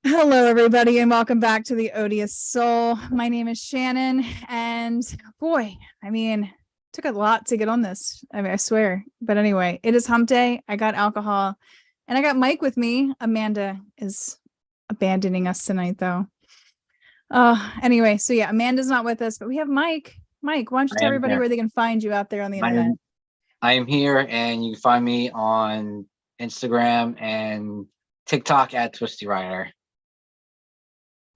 Hello, everybody, and welcome back to the Odious Soul. My name is Shannon, and boy, took a lot to get on this. I swear. But anyway, it is hump day. I got alcohol, and I got Mike with me. Amanda is abandoning us tonight, though. Anyway, so yeah, Amanda's not with us, but we have Mike. Mike, why don't you tell everybody where they can find you out there on the internet? I am here, and you can find me on Instagram and TikTok at Twisty Rider.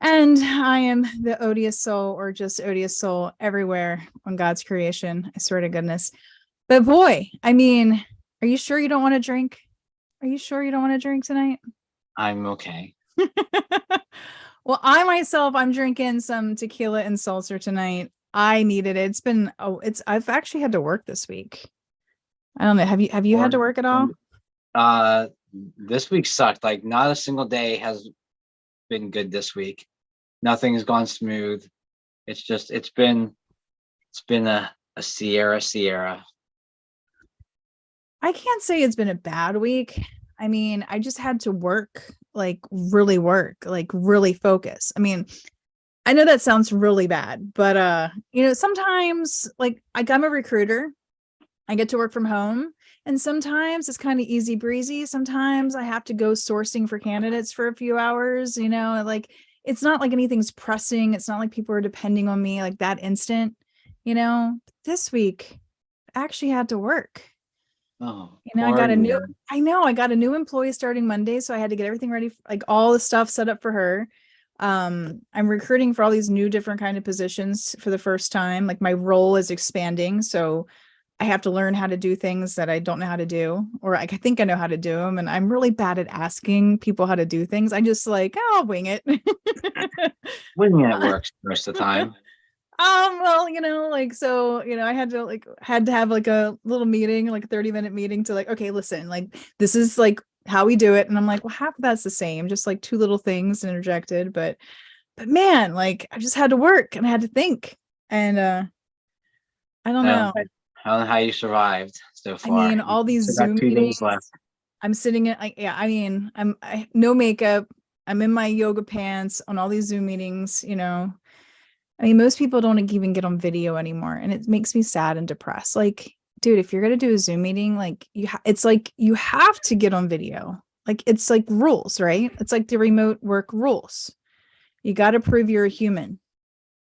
And I am the Odious Soul, or just Odious Soul, everywhere on God's creation. I swear to goodness. But boy, are you sure you don't want to drink? Are you sure you don't want to drink tonight? I'm okay. Well, I'm drinking some tequila and seltzer tonight. I needed it. I've actually had to work this week. I don't know. Have you had to work at all? This week sucked. Like, not a single day has been good this week. Nothing has gone smooth. It's been a Sierra. I can't say it's been a bad week. I just had to work, like really focus. I know that sounds really bad, but sometimes, like, I'm a recruiter. I get to work from home, and sometimes it's kind of easy breezy. Sometimes I have to go sourcing for candidates for a few hours, like, it's not like anything's pressing. It's not like people are depending on me like that instant, This week I actually had to work. Oh, I got a new employee starting Monday, so I had to get everything ready, like all the stuff set up for her. I'm recruiting for all these new different kind of positions for the first time. Like, my role is expanding, so I have to learn how to do things that I don't know how to do, or I think I know how to do them. And I'm really bad at asking people how to do things. I just I'll wing it. Winging it works most of the time. Well, I had to have like a little meeting, like a 30-minute meeting to okay, listen, like, this is like how we do it. And I'm like, well, half of that's the same, just like two little things interjected. But man, like, I just had to work and I had to think. And I don't know. I don't know how you survived so far. All these Zoom meetings left. I'm sitting in I'm no makeup. I'm in my yoga pants on all these Zoom meetings, most people don't even get on video anymore, and it makes me sad and depressed. Like, dude, if you're going to do a Zoom meeting, like, it's like you have to get on video. Like, it's like rules, right? It's like the remote work rules. You got to prove you're a human.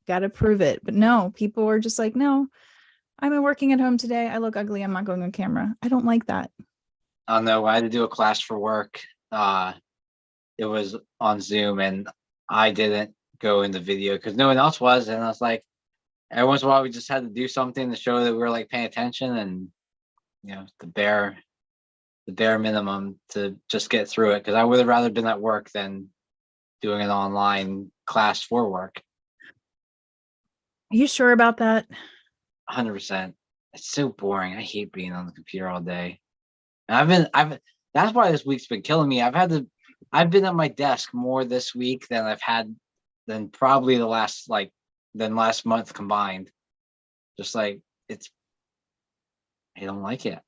Got to prove it. But no, people are just like, no, I'm working at home today. I look ugly. I'm not going on camera. I don't like that. Oh no, I had to do a class for work. It was on Zoom, and I didn't go in the video because no one else was. And I was like, every once in a while we just had to do something to show that we were like paying attention, and the bare minimum to just get through it, because I would have rather been at work than doing an online class for work. Are you sure about that? 100%. It's so boring. I hate being on the computer all day. And that's why this week's been killing me. I've been at my desk more this week than I've had than probably last month combined. Just like, I don't like it.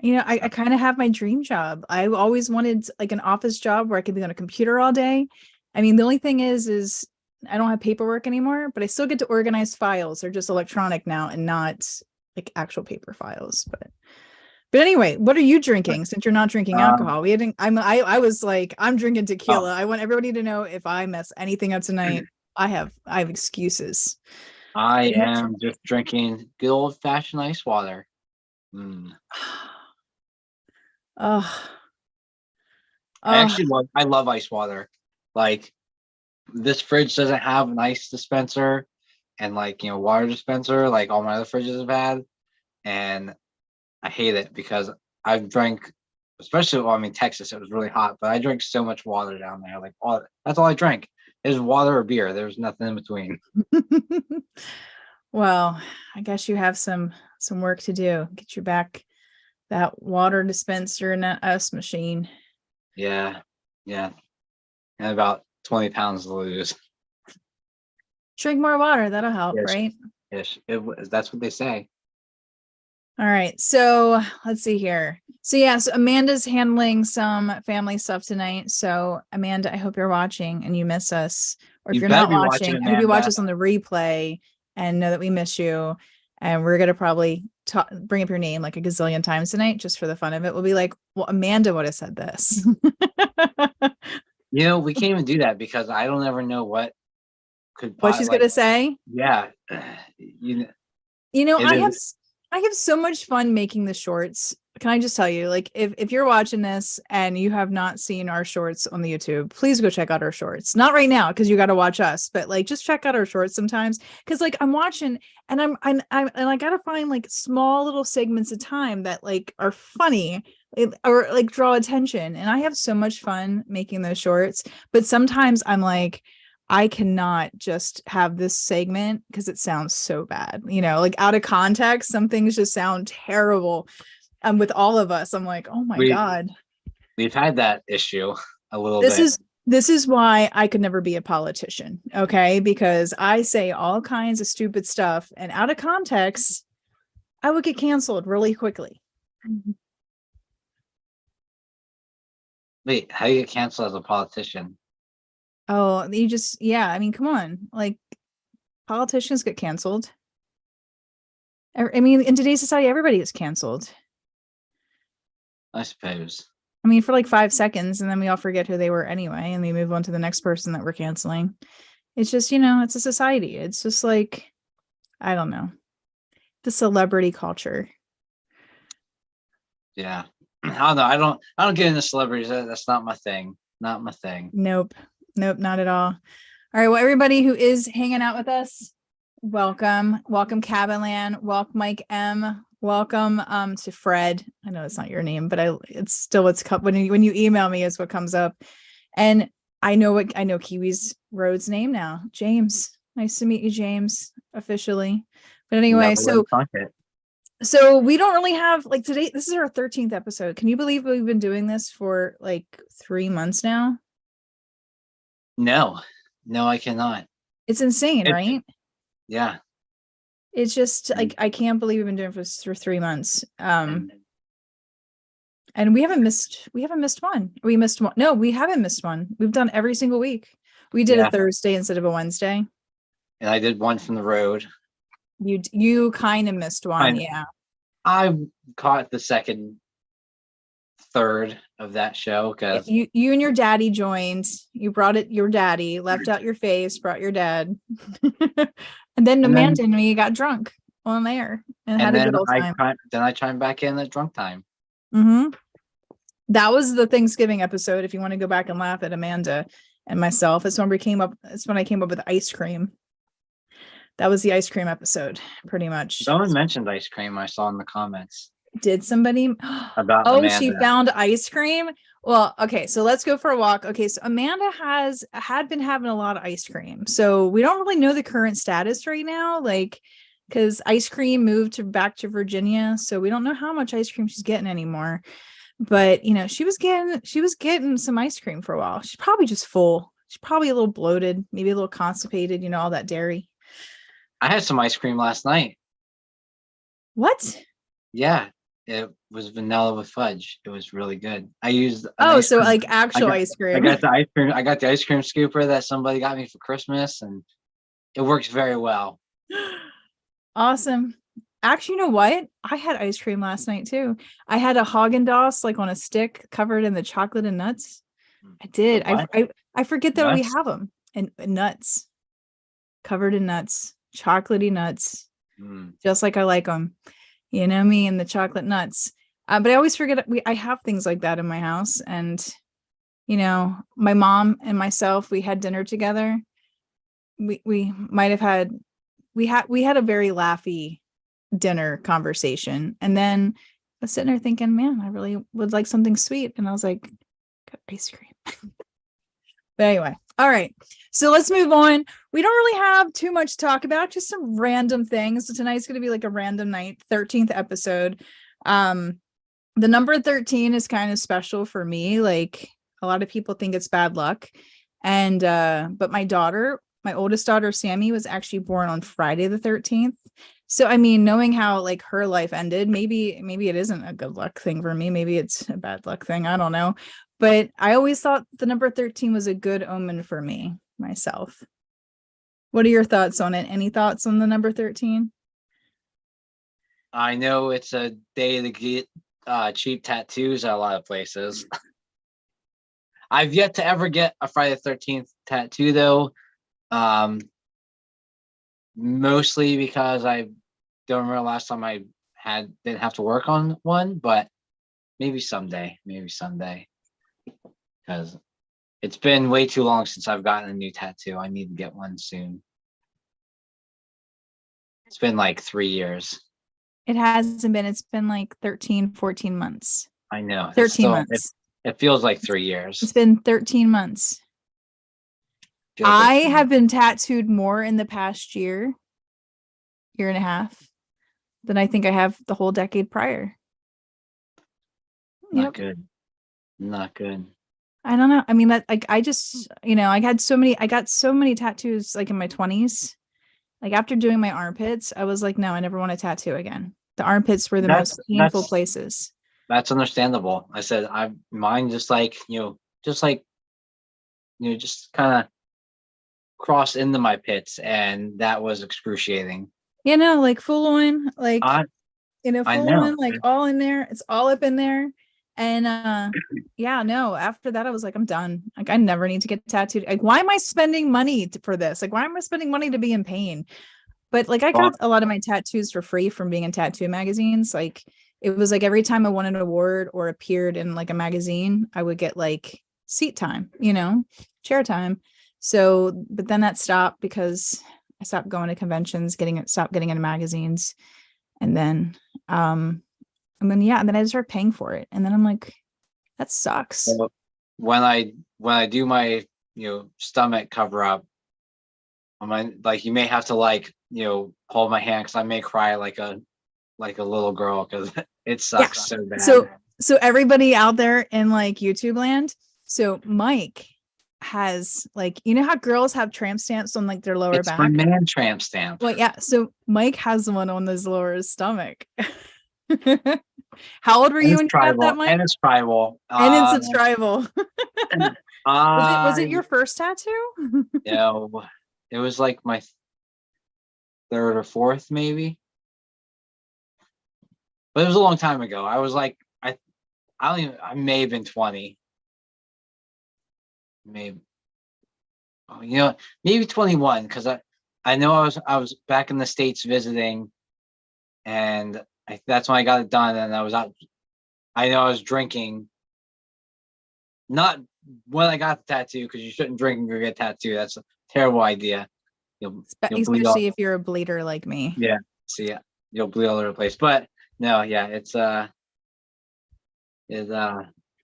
I kind of have my dream job. I always wanted like an office job where I could be on a computer all day. The only thing is I don't have paperwork anymore, but I still get to organize files. They're just electronic now and not like actual paper files. But anyway, what are you drinking since you're not drinking alcohol? I was like, I'm drinking tequila. I want everybody to know, if I mess anything up tonight, I have excuses. I am just drinking good old fashioned ice water. I love ice water. Like, this fridge doesn't have an ice dispenser and water dispenser like all my other fridges have had, and I hate it because I've drank, especially Texas, it was really hot, but I drank so much water down there. Like, that's all I drank. It was water or beer. There's nothing in between. Well, I guess you have some work to do. Get you back that water dispenser and that ice machine. Yeah. And about 20 pounds to lose. Drink more water. That'll help, right? Yes, that's what they say. All right. So let's see here. So yes, Amanda's handling some family stuff tonight. So Amanda, I hope you're watching and you miss us. Or if You you're better not be watching, watching, I hope you watch Amanda. us on the replay and know that we miss you. And we're gonna probably bring up your name like a gazillion times tonight just for the fun of it. We'll be like, well, Amanda would have said this. You know, we can't even do that because I don't ever know what could What she's like. gonna say. Yeah, you You know, it is. I have so much fun making the shorts. Can I just tell you, like, if you're watching this and you have not seen our shorts on the YouTube, please go check out our shorts. Not right now because you got to watch us, but like just check out our shorts sometimes. Because like I'm watching and and I gotta find like small little segments of time that like are funny or like draw attention. And I have so much fun making those shorts. But sometimes I'm like, I cannot just have this segment because it sounds so bad, like out of context, some things just sound terrible. With all of us, I'm like, oh my God. We've had that issue a little This bit. this is why I could never be a politician, okay? Because I say all kinds of stupid stuff and out of context, I would get canceled really quickly. Wait, how do you get canceled as a politician? Oh, you just, yeah, I mean, come on. Like politicians get canceled. I mean, in today's society, everybody gets canceled. I suppose. I mean, for like 5 seconds, and then we all forget who they were anyway, and we move on to the next person that we're canceling. It's just, it's a society. It's just like, I don't know, the celebrity culture. Yeah. I don't know. I don't get into celebrities. That's not my thing. Not my thing. Nope, not at all. All right, well, everybody who is hanging out with us, welcome Cabinland, welcome Mike M, welcome to Fred. I know it's not your name, but it's still what's when you email me is what comes up. And I know Kiwi's Road's name now. James, nice to meet you, James, officially. But anyway, so we don't really have like today. This is our 13th episode. Can you believe we've been doing this for like 3 months now? No, I cannot. It's insane, right? Yeah. It's just like I can't believe we've been doing this for 3 months. And we haven't missed one. We missed one. No, we haven't missed one. We've done every single week. We did a Thursday instead of a Wednesday. And I did one from the road. You kind of missed one, yeah. I caught the second, third of that show because you and your daddy joined. You brought it. Your daddy left out your face, brought your dad, and then Amanda and me got drunk on air and had a good old time. Then I chimed back in at drunk time. Mm-hmm. That was the Thanksgiving episode. If you want to go back and laugh at Amanda and myself, it's when I came up with ice cream. That was the ice cream episode, pretty much. Someone mentioned ice cream. I saw in the comments. Did somebody about Amanda. She found ice cream? Well, okay, so let's go for a walk. Okay, so Amanda had been having a lot of ice cream. So we don't really know the current status right now, like because ice cream moved back to Virginia. So we don't know how much ice cream she's getting anymore. But she was getting some ice cream for a while. She's probably just full. She's probably a little bloated, maybe a little constipated, all that dairy. I had some ice cream last night. What? Yeah, it was vanilla with fudge. It was really good. I used like actual ice cream. I got the ice cream. I got the ice cream scooper that somebody got me for Christmas, and it works very well. Awesome. Actually, you know what? I had ice cream last night too. I had a Haagen-Dazs like on a stick covered in the chocolate and nuts. I did. I forget that we have them and nuts covered in nuts. Chocolatey nuts, just like I like them, me and the chocolate nuts. But I always forget I have things like that in my house. And, my mom and myself, we had dinner together. We might have had a very laughy dinner conversation. And then I was sitting there thinking, man, I really would like something sweet. And I was like, got ice cream. But anyway, all right. So let's move on. We don't really have too much to talk about, just some random things. So tonight's going to be like a random night, 13th episode. The number 13 is kind of special for me. Like a lot of people think it's bad luck. And but my oldest daughter, Sammy, was actually born on Friday the 13th. So I mean, knowing how like her life ended, maybe it isn't a good luck thing for me. Maybe it's a bad luck thing. I don't know. But I always thought the number 13 was a good omen for me myself. What are your thoughts on it? Any thoughts on the number 13? I know it's a day to get cheap tattoos at a lot of places. I've yet to ever get a Friday the 13th tattoo though. Mostly because I don't remember last time I didn't have to work on one, but maybe someday, because it's been way too long since I've gotten a new tattoo. I need to get one soon. It's been like 3 years. It hasn't been. It's been like 13, 14 months. I know. 13 months. It feels like 3 years. It's been 13 months. I have been tattooed more in the past year and a half, than I think I have the whole decade prior. Not good. Not good. I don't know. I mean, that like I just, I got so many tattoos like in my 20s. Like after doing my armpits, I was like, no, I never want a tattoo again. The armpits were the most painful places. That's understandable. I said mine just kind of crossed into my pits, and that was excruciating. Like full on, like full on, like all in there. It's all up in there. And after that I was like, I'm done. Like I never need to get tattooed. Like why am I spending money for this? Like why am I spending money to be in pain? But like I got a lot of my tattoos for free from being in tattoo magazines. Like it was like every time I won an award or appeared in like a magazine, I would get like seat time, chair time. So, but then that stopped because I stopped going to conventions, stopped getting into magazines. And then and then I started paying for it. And then I'm like, that sucks. So when I do my, stomach cover up, like you may have to hold my hand because I may cry like a little girl because it sucks so bad. So everybody out there in like YouTube land, so Mike has like, how girls have tramp stamps on like their lower back? My man tramp stamp. Well, yeah. So Mike has one on his lower stomach. How old were you when you got that, Mike? And it's tribal. And it's tribal. Was it your first tattoo? No, it was like my third or fourth, maybe. But it was a long time ago. I was like, I may have been 20. Maybe, maybe 21, because I know I was back in the States visiting, and that's when I got it done, and I was out. I know I was drinking. Not when I got the tattoo, because you shouldn't drink and go get a tattoo. That's a terrible idea. You'll especially if you're a bleeder like me. Yeah. So yeah, you'll bleed all over the place. But no, yeah,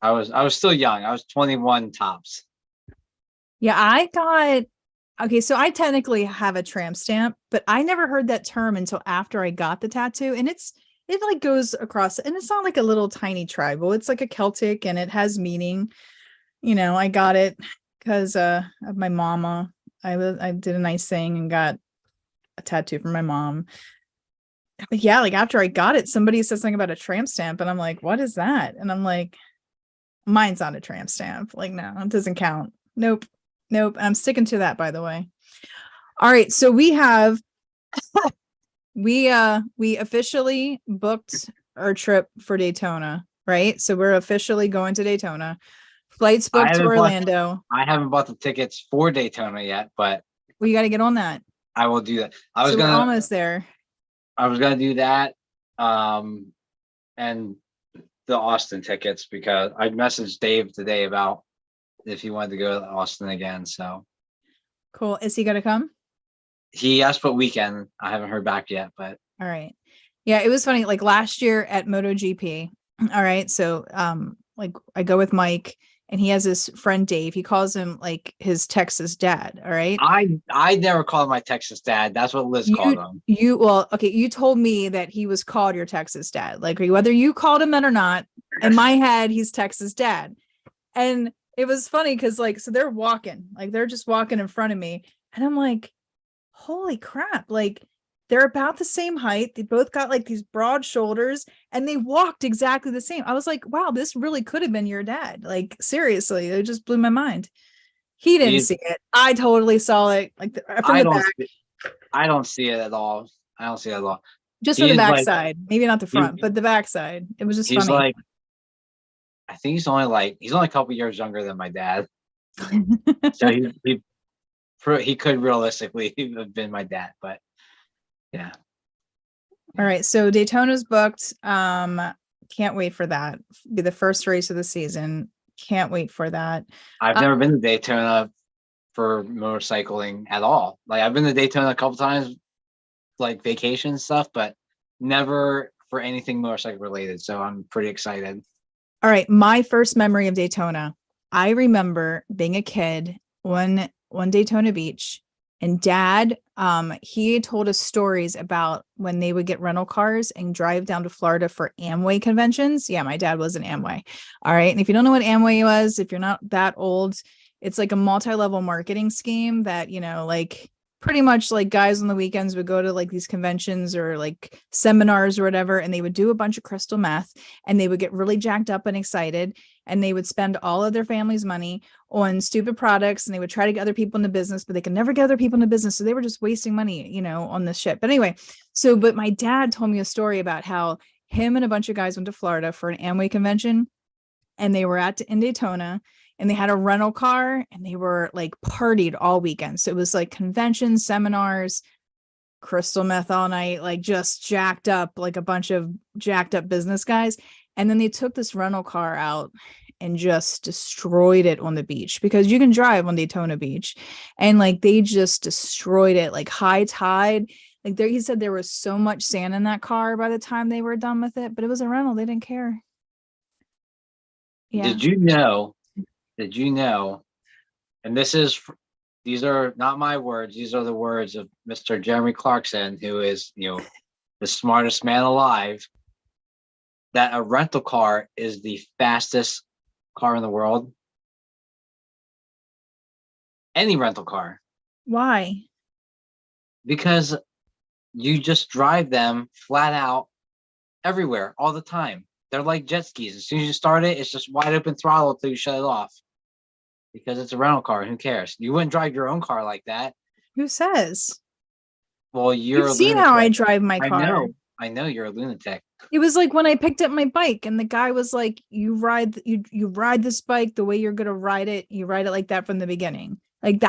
I was still young. I was 21 tops. Yeah, so I technically have a tramp stamp, but I never heard that term until after I got the tattoo. And it like goes across, and it's not like a little tiny tribal. It's like a Celtic, and it has meaning. I got it because of my mama. I did a nice thing and got a tattoo from my mom. But yeah, like after I got it, somebody said something about a tramp stamp, and I'm like, what is that? And I'm like, mine's not a tramp stamp. Like, no, it doesn't count. Nope. I'm sticking to that, by the way. All right. So we have, we officially booked our trip for Daytona, right? So we're officially going to Daytona. Flights booked to Orlando. I haven't bought the tickets for Daytona yet, but we got to get on that. I will do that. We're almost there. I was going to do that. And the Austin tickets, because I messaged Dave today about if he wanted to go to Austin again. So cool. Is he going to come? He asked for weekend. I haven't heard back yet, but all right. Yeah, it was funny. Like last year at MotoGP. All right. So like I go with Mike, and he has his friend Dave. He calls him like his Texas dad. All right. I never called him my Texas dad. That's what Liz called him. You told me that he was called your Texas dad. Like whether you called him that or not, in my head, he's Texas dad. And it was funny because like, so they're walking, like they're just walking in front of me. And I'm like, holy crap. Like They're about the same height. They both got like these broad shoulders and they walked exactly the same. I was like, wow, this really could have been your dad. Like, seriously, it just blew my mind. He didn't He's, see it. I totally saw it like from I the don't, back, I don't see it at all. I don't see it at all. just from the He's back like, side. Maybe not the he, front, but the back side. It was just he's funny. like, I think he's only a couple years younger than my dad. So he could realistically have been my dad, but yeah. All right, so Daytona's booked. Can't wait for that. Be the first race of the season. Can't wait for that. I've never been to Daytona for motorcycling at all. Like I've been to Daytona a couple times, like vacation stuff, but never for anything motorcycle related. So I'm pretty excited. All right, my first memory of Daytona. I remember being a kid one Daytona Beach, and Dad, he told us stories about when they would get rental cars and drive down to Florida for Amway conventions. Yeah, my dad was an Amway. All right, and if you don't know what Amway was, if you're not that old, it's like a multi-level marketing scheme that, like pretty much like guys on the weekends would go to like these conventions or like seminars or whatever, and they would do a bunch of crystal meth and they would get really jacked up and excited, and they would spend all of their family's money on stupid products, and they would try to get other people in the business, but they could never get other people in the business. So they were just wasting money, on this shit. But anyway, but my dad told me a story about how him and a bunch of guys went to Florida for an Amway convention, and they were in Daytona, and they had a rental car, and they were like partied all weekend. So it was like conventions, seminars, crystal meth all night, like just jacked up, like a bunch of jacked up business guys. And then they took this rental car out and just destroyed it on the beach, because you can drive on Daytona Beach, and like they just destroyed it, like high tide. Like he said there was so much sand in that car by the time they were done with it, but it was a rental. They didn't care. Yeah. Did you know, and these are not my words, these are the words of Mr. Jeremy Clarkson, who is, the smartest man alive, that a rental car is the fastest car in the world? Any rental car. Why? Because you just drive them flat out everywhere all the time. They're like jet skis. As soon as you start it, it's just wide open throttle until you shut it off. Because it's a rental car. Who cares? You wouldn't drive your own car like that. Who says? Well, you're You've a seen lunatic. how I drive my car. I know you're a lunatic. It was like when I picked up my bike, and the guy was like, you ride this bike the way you're going to ride it. You ride it like that from the beginning. Like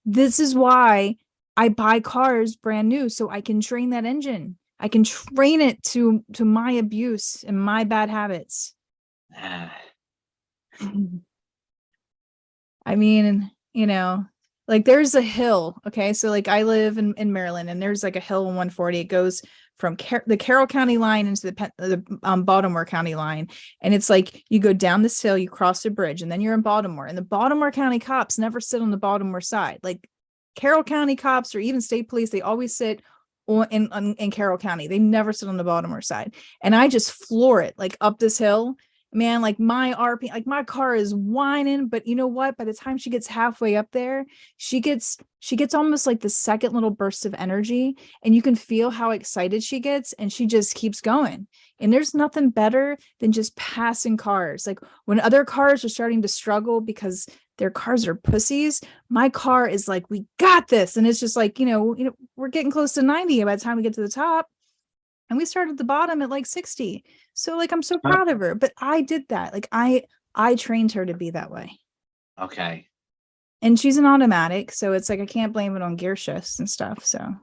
this is why I buy cars brand new, so I can train that engine. I can train it to my abuse and my bad habits. I mean, like there's a hill. Okay. So like I live in Maryland, and there's like a hill in 140. It goes from the Carroll County line into the Baltimore County line. And it's like, you go down this hill, you cross the bridge, and then you're in Baltimore, and the Baltimore County cops never sit on the Baltimore side. Like Carroll County cops or even state police, they always sit in Carroll County. They never sit on the Baltimore side. And I just floor it like up this hill. Man, like my RP, like my car is whining, but you know what? By the time she gets halfway up there, she gets almost like the second little burst of energy, and you can feel how excited she gets, and she just keeps going. And there's nothing better than just passing cars. Like when other cars are starting to struggle because their cars are pussies, my car is like, we got this. And it's just like, we're getting close to 90 by the time we get to the top. And we started at the bottom at like 60. So like, I'm so proud of her, but I did that. Like I trained her to be that way. Okay. And she's an automatic. So it's like, I can't blame it on gear shifts and stuff. So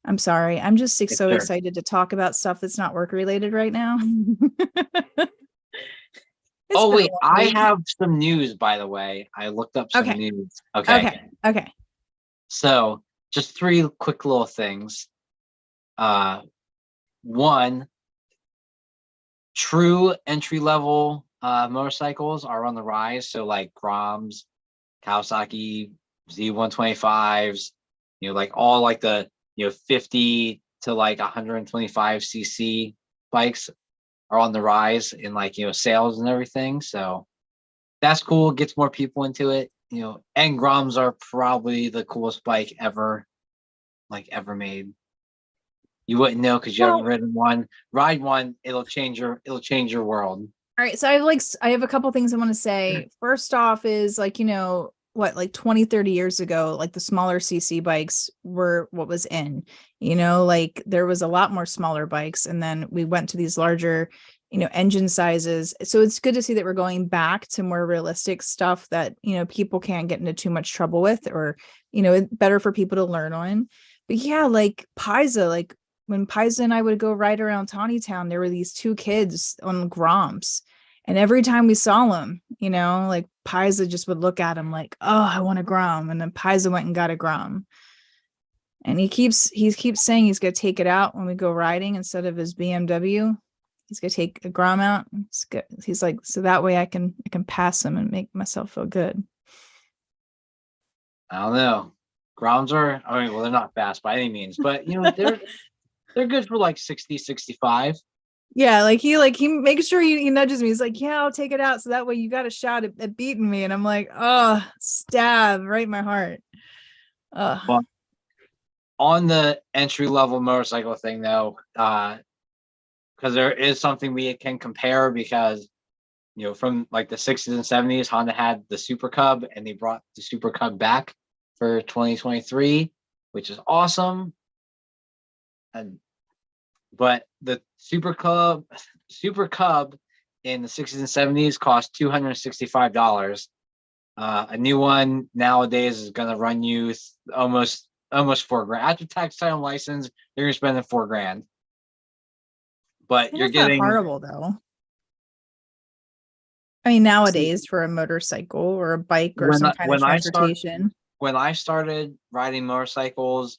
I'm sorry. I'm just so excited to talk about stuff that's not work related right now. Oh, wait, I have some news, by the way. I looked up some news. Okay. So just 3 quick little things. One, true entry level motorcycles are on the rise. So like Groms, Kawasaki Z125s, like all like the 50 to like 125 cc bikes are on the rise in like sales and everything. So that's cool. Gets more people into it. And Groms are probably the coolest bike ever. like ever made. You wouldn't know because you Well, haven't ridden one. Ride one, it'll change your world. all right, so I have a couple things I want to say. First off is like, what, like 20, 30 years ago, like the smaller CC bikes were what was in, like there was a lot more smaller bikes, and then we went to these larger, engine sizes. So it's good to see that we're going back to more realistic stuff that, people can't get into too much trouble with, or, better for people to learn on. But yeah, like Pisa, like when Pisa and I would go ride around Tawny Town, there were these two kids on Groms. And every time we saw them, like Pisa just would look at him like, oh, I want a Grom. And then Pisa went and got a Grom. And he keeps saying he's gonna take it out when we go riding instead of his BMW. He's gonna take a Grom out. He's like, so that way I can pass him and make myself feel good. I don't know. Groms are, well, they're not fast by any means, but they're good for like 60, 65. Yeah, like he makes sure he nudges me. He's like, yeah, I'll take it out. So that way you got a shot at beating me. And I'm like, oh, stab right in my heart. Well, on the entry level motorcycle thing though, because there is something we can compare, because from like the 60s and 70s, Honda had the Super Cub, and they brought the Super Cub back for 2023, which is awesome. But the Super Cub in the 60s and 70s cost $265. A new one nowadays is going to run you almost $4,000 after tax, title, and license. You're going to spend $4,000, but you're getting horrible though. I mean, nowadays for a motorcycle or a bike or some kind of transportation. When I started riding motorcycles,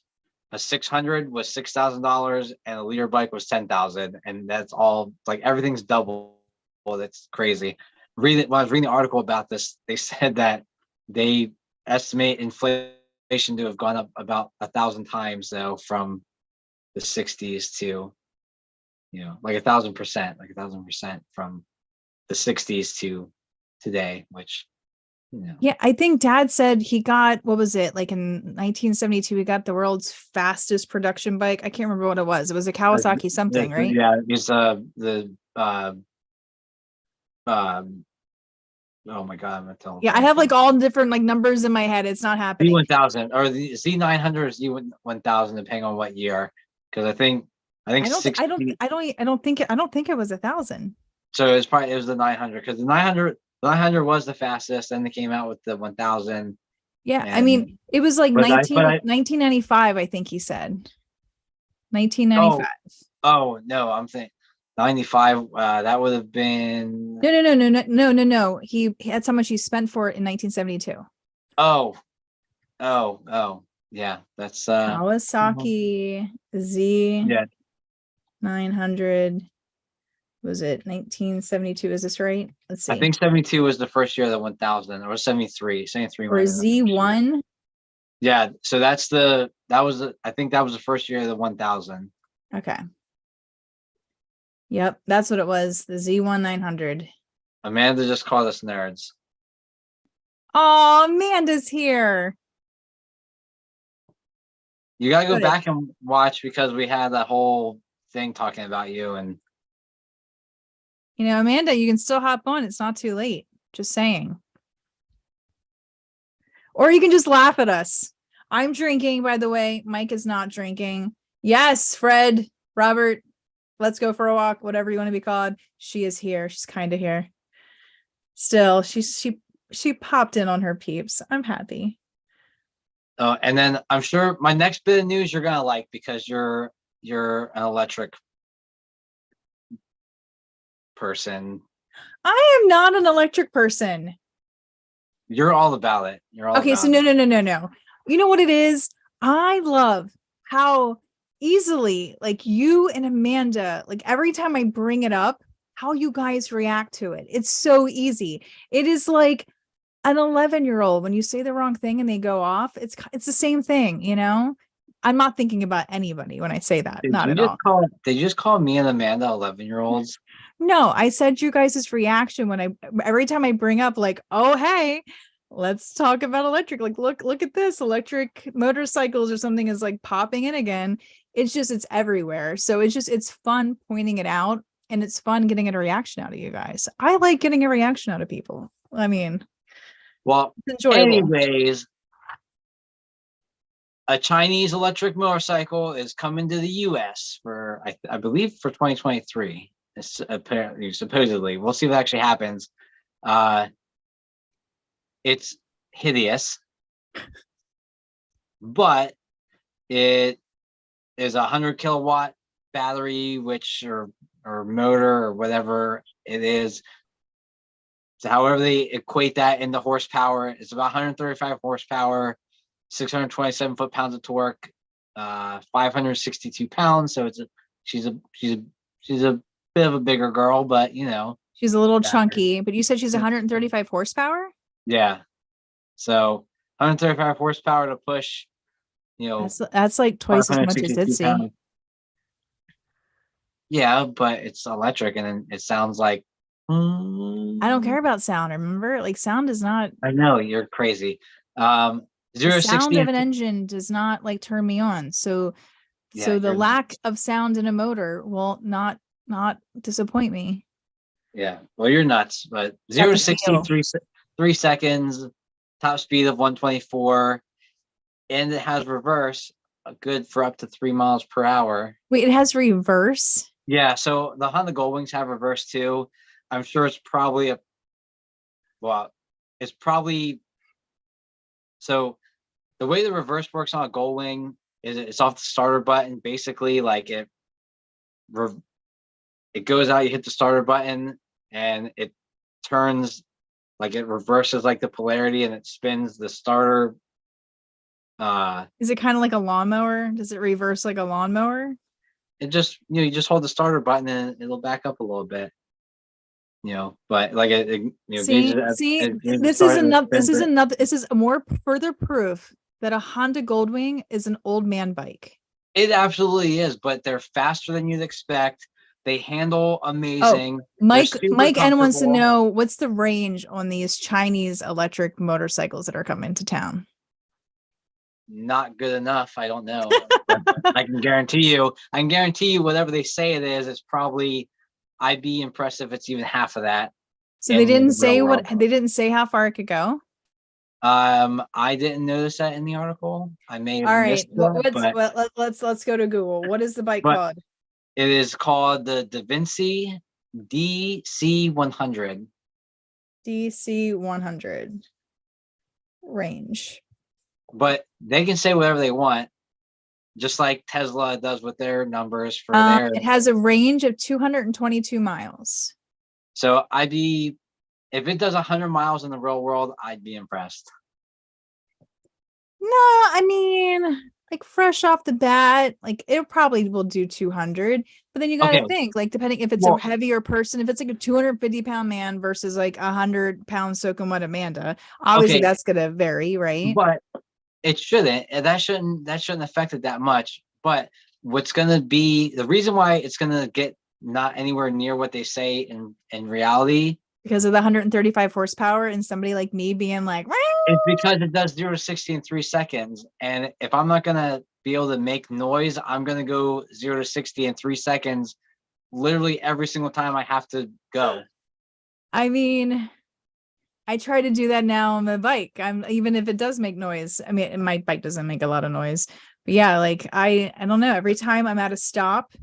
a 600 was $6,000 and a leader bike was 10,000, and that's all, like, everything's double. Well, that's crazy. When I was reading the article about this, they said that they estimate inflation to have gone up about 1,000 times though, from the 60s to, like 1,000% from the 60s to today, which, yeah, I think Dad said he got, what was it, like in 1972 he got the world's fastest production bike. I can't remember what it was. It was a Kawasaki something, right? Yeah, it's the oh my god, I'm gonna tell. Yeah, I have like all different like numbers in my head. It's not happening. Z1000 or the Z900 or Z1000, depending on what year. Because I think I don't think it was 1,000. So it was the 900, because the 900 was the fastest. Then they came out with the 1,000. Yeah, I mean, it was like 1995. I think he said 1995. Oh no, I'm thinking 95. That would have been No. That's how much he spent for it in 1972. Oh, yeah. That's Kawasaki Z 900. Was it 1972? Is this right? Let's see. I think 72 was the first year of the 1,000, or 73. 73 or Z1. Yeah, so I think that was the first year of the 1,000. Okay. Yep, that's what it was. The Z1 900. Amanda just called us nerds. Oh, Amanda's here. You gotta go back and watch, because we had that whole thing talking about you. And Amanda, you can still hop on. It's not too late. Just saying. Or you can just laugh at us. I'm drinking, by the way. Mike is not drinking. Yes, Fred, Robert, let's go for a walk, whatever you want to be called. She is here. She's kind of here. Still, she popped in on her peeps. I'm happy. And then I'm sure my next bit of news you're gonna like, because you're an electric person. I am not an electric person. You're all about it. Okay, so no. You know what it is? I love how easily, like, you and Amanda, like, every time I bring it up, how you guys react to it. It's so easy. It is like an 11-year-old when you say the wrong thing and they go off. It's the same thing, I'm not thinking about anybody when I say that. Not at all. Did you just call me and Amanda 11-year-olds? No, I said you guys' reaction when every time I bring up, like, oh, hey, let's talk about electric. Like, look at this. Electric motorcycles or something is like popping in again. It's everywhere. So it's fun pointing it out, and it's fun getting a reaction out of you guys. I like getting a reaction out of people. I mean, Well, it's enjoyable. anyways, a Chinese electric motorcycle is coming to the US for, I believe, for 2023. It's apparently, supposedly. We'll see if it actually happens. It's hideous, but it is a 100 kilowatt battery, or motor or whatever it is. So however they equate that into horsepower, it's about 135 horsepower, 627 foot-pounds of torque, 562 pounds. So she's a bit of a bigger girl, but She's a little chunky, but you said she's 135 horsepower? Yeah. So 135 horsepower to push, That's like twice as much as 562 Itsy. pounds. Yeah, but it's electric, and then it sounds like. I don't care about sound. Remember, like, sound is not. I know you're crazy. 0 The to sound 60 of an engine does not like turn me on. So Yeah, the lack of sound in a motor will not disappoint me. Yeah, well, you're nuts, but 0 to the 60 feel. 3 seconds, top speed of 124, and it has reverse, good for up to 3 miles per hour. Wait, it has reverse? Yeah, so the Honda Goldwings have reverse too. I'm sure it's probably so the way the reverse works on a Goldwing is it's off the starter button. Basically, like it goes out, you hit the starter button, and it turns, like it reverses like the polarity, and it spins the starter. Is it kind of like a lawnmower? Does it reverse like a lawnmower? It just, you just hold the starter button and it'll back up a little bit. But like this is more further proof that a Honda Goldwing is an old man bike. It absolutely is, but they're faster than you'd expect. They handle amazing. Mike N wants to know, what's the range on these Chinese electric motorcycles that are coming to town? Not good enough. I don't know. I can guarantee you whatever they say it is, it's probably, I'd be impressed if it's even half of that. So they didn't say how far it could go. I didn't notice that in the article. I may have missed that, let's go to Google. What is the bike called? It is called the Da Vinci DC100. DC100 range. But they can say whatever they want, just like Tesla does with their numbers for their. It has a range of 222 miles. So if it does 100 miles in the real world, I'd be impressed. No, I mean, like fresh off the bat, like it probably will do 200. But then you got to think, like, depending if it's a heavier person, if it's like a 250-pound man versus like 100-pound soaking wet Amanda, obviously that's gonna vary, right? But it shouldn't. That shouldn't affect it that much. But what's gonna be the reason why it's gonna get not anywhere near what they say in reality, because of the 135 horsepower and somebody like me being like, it's because it does 0 to 60 in 3 seconds. And if I'm not gonna be able to make noise, I'm gonna go 0 to 60 in 3 seconds literally every single time I have to go. I mean, I try to do that now on my bike. Even if it does make noise. I mean, my bike doesn't make a lot of noise, but yeah, like I don't know. Every time I'm at a stop,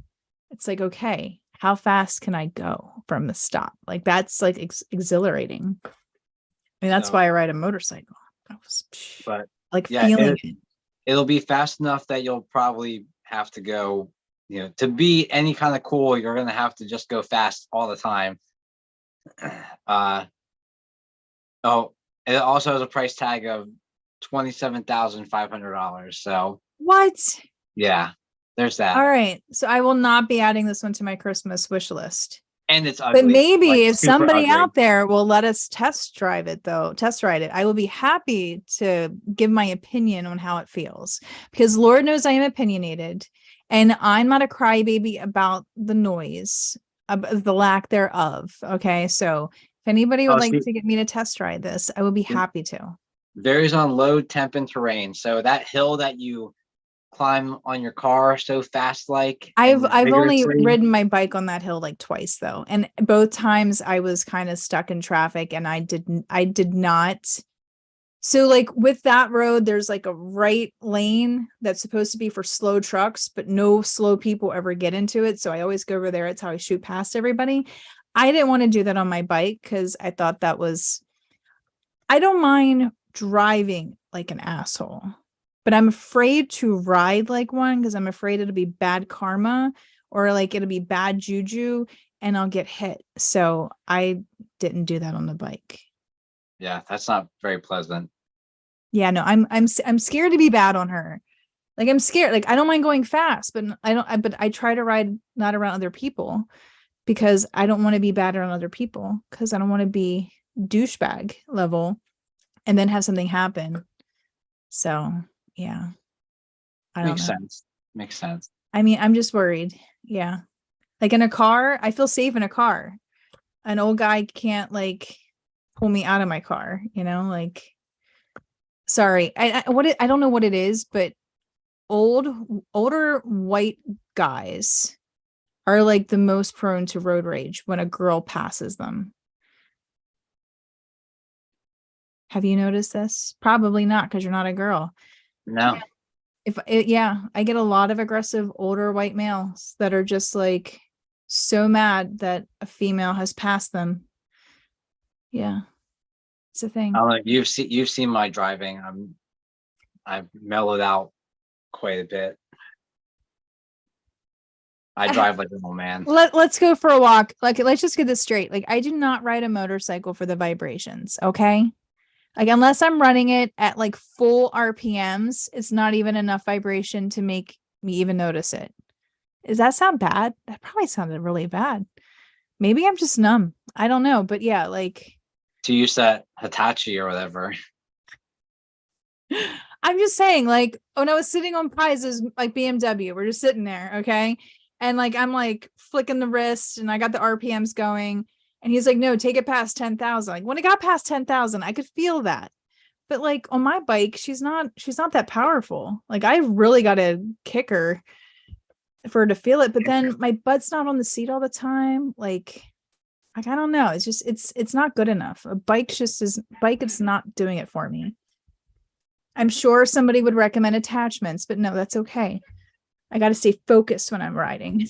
it's like, okay, how fast can I go from the stop? Like that's like exhilarating. I mean, that's why I ride a motorcycle. But like feeling it. It'll be fast enough that you'll probably have to go, to be any kind of cool, you're gonna have to just go fast all the time. It also has a price tag of $27,500. So what? Yeah, there's that. All right, so I will not be adding this one to my Christmas wish list. And it's ugly. But maybe if somebody out there will let us test ride it, I will be happy to give my opinion on how it feels, because Lord knows I am opinionated, and I'm not a crybaby about the noise, the lack thereof. Okay, so If anybody would Oh, like see, to get me to test ride this, I would be happy to. varies on load, temp, and terrain. So that hill that you climb on your car so fast, like and I've only vigorously. ridden my bike on that hill like twice though. And both times I was kind of stuck in traffic and I did not. So like with that road, there's like a right lane that's supposed to be for slow trucks, but no slow people ever get into it. So I always go over there. It's how I shoot past everybody. I didn't want to do that on my bike because I thought that was, I don't mind driving like an asshole, but I'm afraid to ride like one because I'm afraid it'll be bad karma or like it'll be bad juju and I'll get hit. So I didn't do that on the bike. Yeah, that's not very pleasant. Yeah, no, I'm scared to be bad on her. Like I'm scared. Like I don't mind going fast, but but I try to ride not around other people because I don't want to be bad around other people because I don't want to be douchebag level and then have something happen. So, yeah, I don't Makes know. sense. Makes sense. I mean, I'm just worried. Yeah. Like in a car, I feel safe in a car. An old guy can't like pull me out of my car, like sorry. I don't know what it is, but older white guys are like the most prone to road rage when a girl passes them. Have you noticed this? Probably not because you're not a girl. No. Yeah, I get a lot of aggressive older white males that are just like so mad that a female has passed them. Yeah, it's a thing. You've seen my driving. I've mellowed out quite a bit. I drive like an old man. Let's go for a walk. Like, let's just get this straight. Like, I do not ride a motorcycle for the vibrations. Okay. Like, unless I'm running it at like full RPMs, it's not even enough vibration to make me even notice it. Does that sound bad? That probably sounded really bad. Maybe I'm just numb. I don't know. But yeah, like, To use that Hitachi or whatever. I'm just saying, like, when I was sitting on Pies' like BMW, we're just sitting there, okay? And like I'm like flicking the wrist and I got the RPMs going. And he's like, no, take it past 10,000. Like when it got past 10,000, I could feel that. But like on my bike, she's not that powerful. Like I really got to kick her for her to feel it. But then my butt's not on the seat all the time. Like I don't know. It's just it's not good enough. A bike is not doing it for me. I'm sure somebody would recommend attachments, but no, that's okay. I got to stay focused when I'm riding.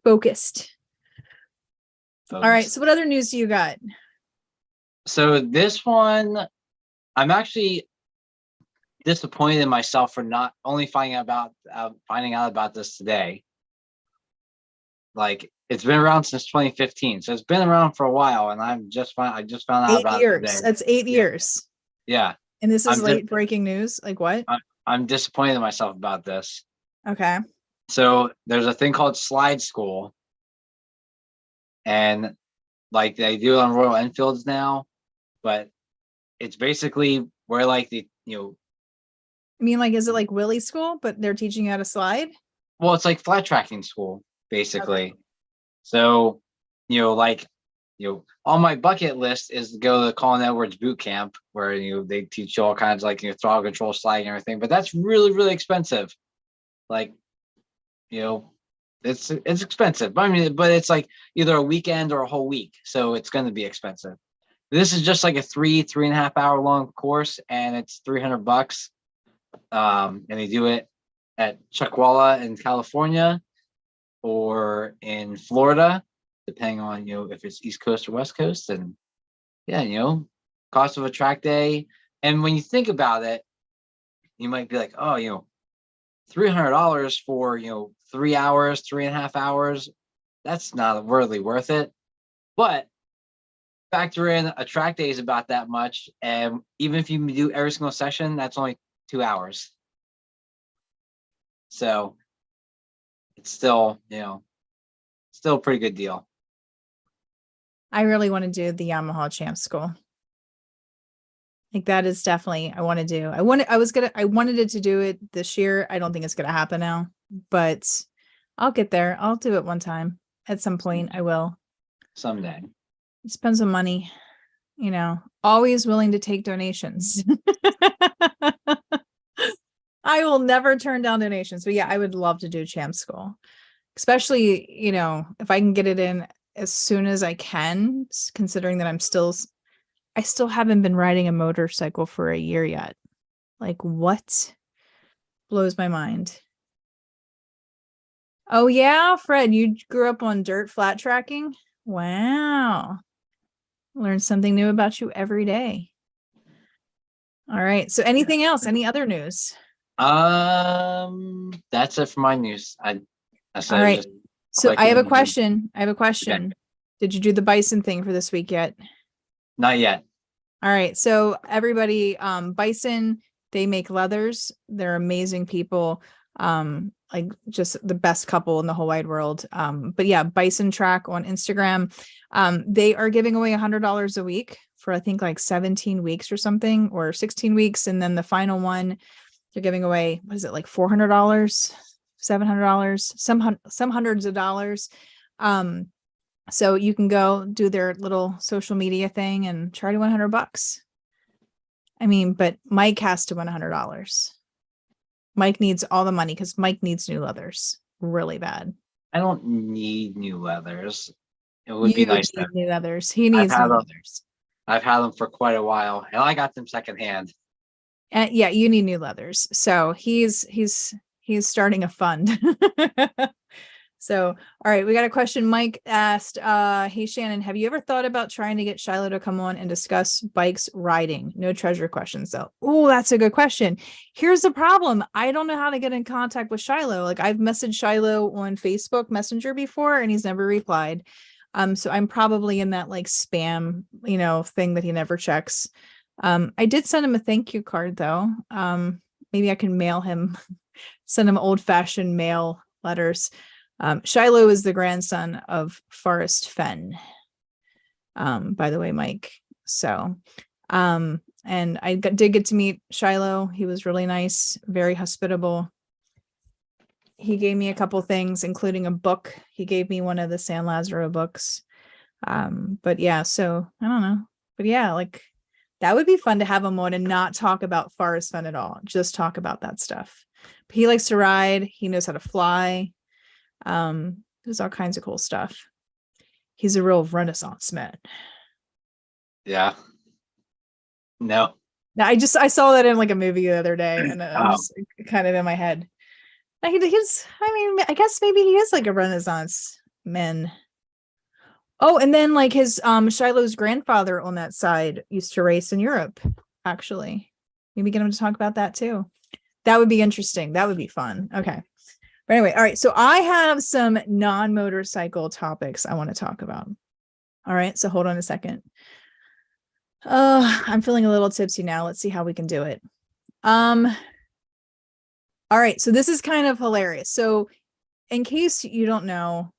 Focused. All right. So what other news do you got? So this one, I'm actually disappointed in myself for not only finding out about this today. Like it's been around since 2015, so it's been around for a while, and I just found out 8 about it years. today. That's 8 years. Yeah. And this is I'm late breaking news. Like what? I'm disappointed in myself about this. Okay. So there's a thing called slide school, and like they do it on Royal Enfields now, but it's basically where like I mean, like, is it like Willie school, but they're teaching you how to slide? well, it's like flat tracking school basically. Okay. So like on my bucket list is to go to the Colin Edwards boot camp where they teach you all kinds of like throttle control, sliding, and everything, but that's really, really expensive. Like it's expensive. I mean, but it's like either a weekend or a whole week, so it's going to be expensive. This is just like a 3.5 hour long course, and it's $300. And they do it at Chuckwalla in California or in Florida, depending on if it's East Coast or West Coast. And yeah, cost of a track day. And when you think about it, you might be like, oh, $300 for 3 hours, 3.5 hours. That's not really worth it. But factor in a track day is about that much, and even if you do every single session, that's only 2 hours. So it's still still a pretty good deal. I really want to do the Yamaha Champ School. Like that is definitely I want to do. I wanted it to do it this year. I don't think it's gonna happen now, but I'll get there. I'll do it one time. At some point I will. Someday. It depends on money, you know, always willing to take donations. I will never turn down donations, but yeah, I would love to do champ school, especially, you know, if I can get it in as soon as I can, considering that I still haven't been riding a motorcycle for a year yet. Like, what? Blows my mind. Oh yeah, Fred, you grew up on dirt flat tracking? Wow. Learn something new about you every day. All right. So anything else? Any other news? That's it for my news. I said All it was right. just So quick I have a and question. I have a okay. question. Did you do the bison thing for this week yet? Not yet. All right. So everybody, Bison, they make leathers. They're amazing people. Like just the best couple in the whole wide world. But yeah, Bison Track on Instagram. They are giving away $100 a week for I think like 17 weeks or something, or 16 weeks. And then the final one, they're giving away, what is it, like $400, $700, some hundreds of dollars. So you can go do their little social media thing and try to win $100. I mean, but Mike has to win $100. Mike needs all the money because Mike needs new leathers really bad. I don't need new leathers. It would be You nice need though. new leathers. He I've needs had new them. leathers. I've had them for quite a while, and I got them secondhand. And yeah, you need new leathers. So he's starting a fund. So, all right, we got a question. Mike asked, hey Shannon, have you ever thought about trying to get Shiloh to come on and discuss bikes riding? No treasure questions though. Oh, that's a good question. Here's the problem. I don't know how to get in contact with Shiloh. Like I've messaged Shiloh on Facebook Messenger before and he's never replied. So I'm probably in that like spam, you know, thing that he never checks. I did send him a thank you card though. Maybe I can mail him, send him old fashioned mail letters. Shiloh is the grandson of Forrest Fenn, by the way, Mike. So, and I did get to meet Shiloh. He was really nice, very hospitable. He gave me a couple things, including a book. He gave me one of the San Lazaro books. But yeah, so I don't know. But yeah, like that would be fun to have him on and not talk about Forrest Fenn at all. Just talk about that stuff. But he likes to ride. He knows how to fly. There's all kinds of cool stuff. He's a real Renaissance man. Yeah. No. Now I saw that in like a movie the other day, and I'm Oh, just kind of in my head. Now, he's, I mean, I guess maybe he is like a Renaissance man. Oh, and then like his Shiloh's grandfather on that side used to race in Europe, actually. Maybe get him to talk about that too. That would be interesting. That would be fun. Okay. But anyway, all right. So I have some non-motorcycle topics I want to talk about. All right. So hold on a second. I'm feeling a little tipsy now. Let's see how we can do it. All right. So this is kind of hilarious. So in case you don't know,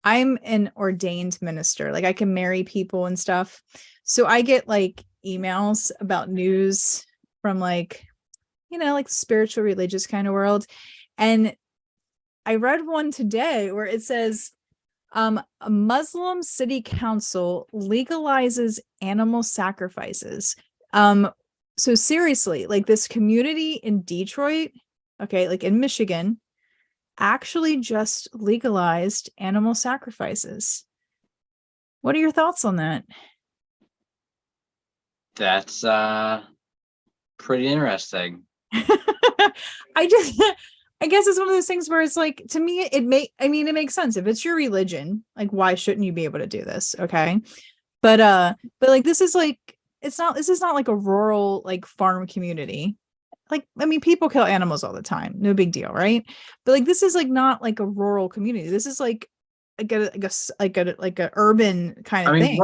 I'm an ordained minister. Like I can marry people and stuff. So I get like emails about news from like, you know, like spiritual religious kind of world. And I read one today where it says a Muslim city council legalizes animal sacrifices. So seriously, like this community in Detroit, okay, like in Michigan, actually just legalized animal sacrifices. What are your thoughts on that? that's pretty interesting. I guess it's one of those things where it's like, to me, it makes sense. If it's your religion, like why shouldn't you be able to do this? Okay. But like this is not like a rural like farm community. Like, I mean, people kill animals all the time. No big deal, right? But like this is like not like a rural community. This is like a urban kind I of mean, thing.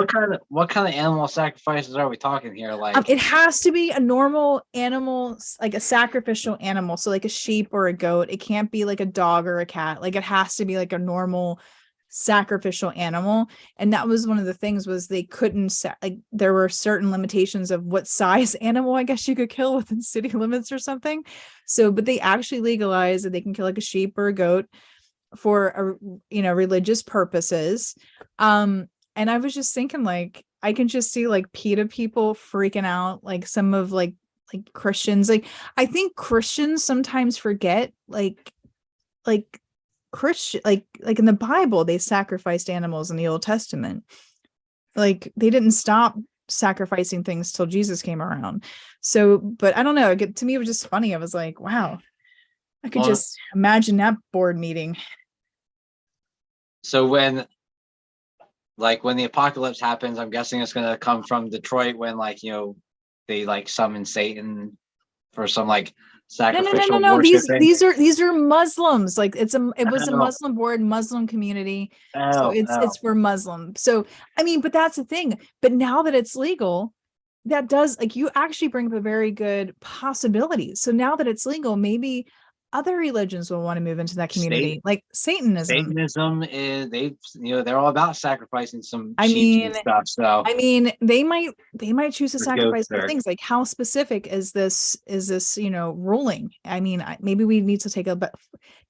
what kind of animal sacrifices are we talking here? Like, It has to be a normal animal, like a sacrificial animal. So like a sheep or a goat. It can't be like a dog or a cat. Like it has to be like a normal sacrificial animal. And that was one of the things was they couldn't like there were certain limitations of what size animal I guess you could kill within city limits or something. So, but they actually legalized that they can kill like a sheep or a goat for religious purposes. And I was just thinking, like, I can just see like PETA people freaking out, like some of like Christians. Like, I think Christians sometimes forget, like Christian, like in the Bible, they sacrificed animals in the Old Testament. Like, they didn't stop sacrificing things till Jesus came around. So, but I don't know. To me, it was just funny. I was like, wow, I could Well, just imagine that board meeting. so when the apocalypse happens, I'm guessing it's gonna come from Detroit when they like summon Satan for some like sacrificial No. worshiping. These are Muslims. Like, it was a Oh, Muslim board, Muslim community. So oh, it's oh. for Muslim. So I mean, but that's the thing. But now that it's legal, that does, like, you actually bring up a very good possibility. So now that it's legal, maybe other religions will want to move into that Satan, community, like Satanism. Satanism is they're all about sacrificing some I sheep mean, and stuff. So they might choose to the goats sacrifice other are. things. Like, how specific is this ruling? I mean, maybe we need to take a, but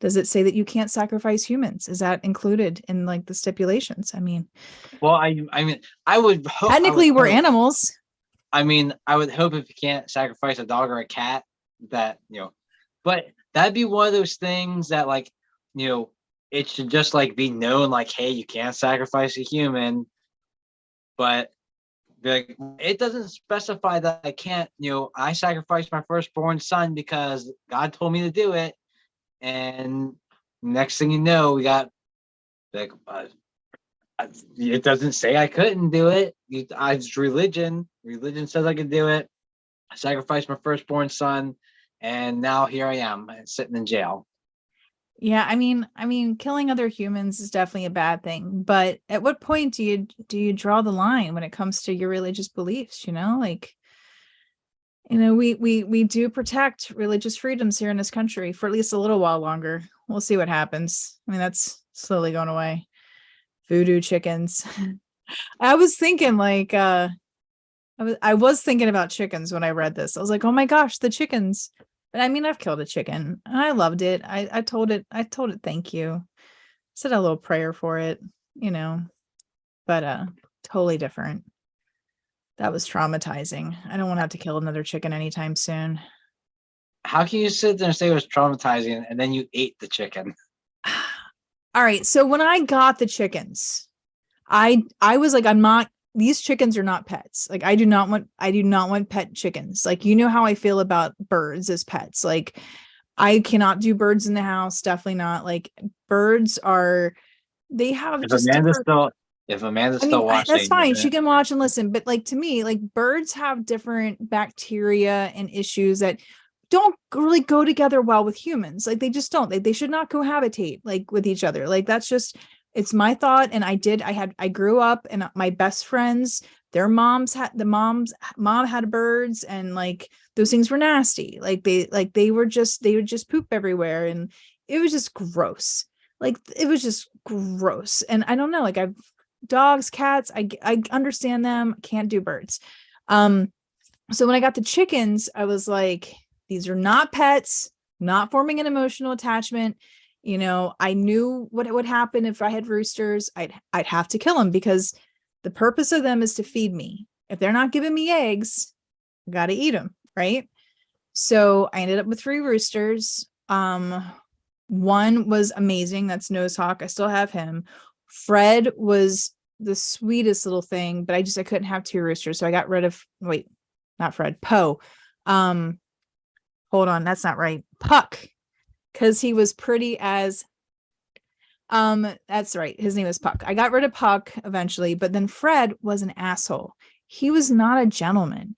does it say that you can't sacrifice humans? Is that included in like the stipulations? I mean, Well, I mean, technically we're animals. I mean, I would hope if you can't sacrifice a dog or a cat, that but that'd be one of those things that it should just like be known, like, hey, you can't sacrifice a human, but like it doesn't specify that I can't. I sacrificed my firstborn son because God told me to do it, and next thing you know, we got like it doesn't say I couldn't do it. It's religion. Religion says I can do it. I sacrificed my firstborn son, and now here I am sitting in jail. Yeah, I mean, killing other humans is definitely a bad thing. But at what point do you draw the line when it comes to your religious beliefs? Like, we do protect religious freedoms here in this country for at least a little while longer. We'll see what happens. I mean, that's slowly going away. Voodoo chickens. I was thinking like I was thinking about chickens when I read this. I was like, oh my gosh, the chickens. But I mean, I've killed a chicken and I loved it. I told it thank you. Said a little prayer for it, but totally different. That was traumatizing. I don't want to have to kill another chicken anytime soon. How can you sit there and say it was traumatizing and then you ate the chicken? All right. So when I got the chickens, I was like, these chickens are not pets. Like, I do not want pet chickens. Like, how I feel about birds as pets. Like, I cannot do birds in the house. Definitely not. Like, birds they have If just Amanda's different. still if Amanda's I mean, still that's watching, fine. She can watch and listen. But like, to me, like, birds have different bacteria and issues that don't really go together well with humans. Like, they just don't. They should not cohabitate like with each other. Like, that's just, it's my thought. And I grew up and my best friends, their mom had birds, and like those things were nasty. Like, they would just poop everywhere, and it was just gross. Like, it was just gross. And I don't know, like, I've dogs, cats, I understand them. Can't do birds. So when I got the chickens, I was like, these are not pets, not forming an emotional attachment. I knew what would happen if I had roosters. I'd have to kill them because the purpose of them is to feed me. If they're not giving me eggs, I got to eat them, right? So I ended up with 3 roosters. One was amazing. That's Nosehawk. I still have him. Fred was the sweetest little thing, but I couldn't have 2 roosters. So I got rid of, wait, not Fred, Poe. Hold on, that's not right. Puck, because he was pretty as that's right. His name is Puck. I got rid of Puck eventually, but then Fred was an asshole. He was not a gentleman.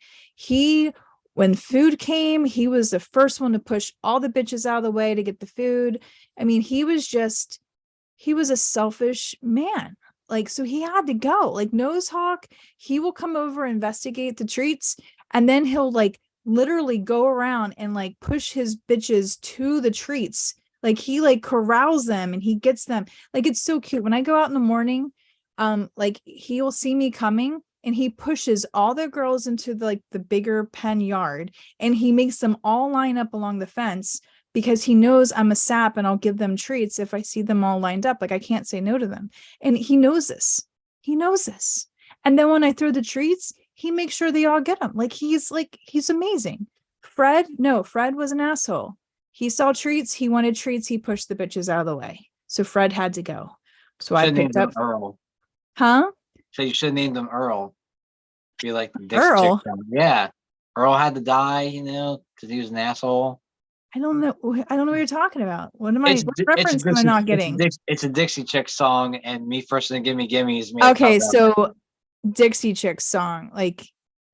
When food came, he was the first one to push all the bitches out of the way to get the food. I mean, he was a selfish man. Like, so he had to go. Like, Nosehawk, he will come over, investigate the treats, and then he'll like literally go around and like push his bitches to the treats. Like, he like corrals them and he gets them. Like, it's so cute. When I go out in the morning, like, he'll see me coming and he pushes all the girls into the bigger pen yard, and he makes them all line up along the fence because he knows I'm a sap and I'll give them treats if I see them all lined up. Like, I can't say no to them. And he knows this. He knows this. And then when I throw the treats, he makes sure they all get them. He's amazing. Fred was an asshole. He saw treats. He wanted treats. He pushed the bitches out of the way. So Fred had to go. So I picked up Earl. Huh? So you should have named him Earl. Be like the Dixie Earl? Chick. Yeah. Earl had to die, because he was an asshole. I don't know what you're talking about. What reference am I not getting? It's a Dixie Chick song, and Me First and Gimme Gimme's made okay, so Dixie Chick song,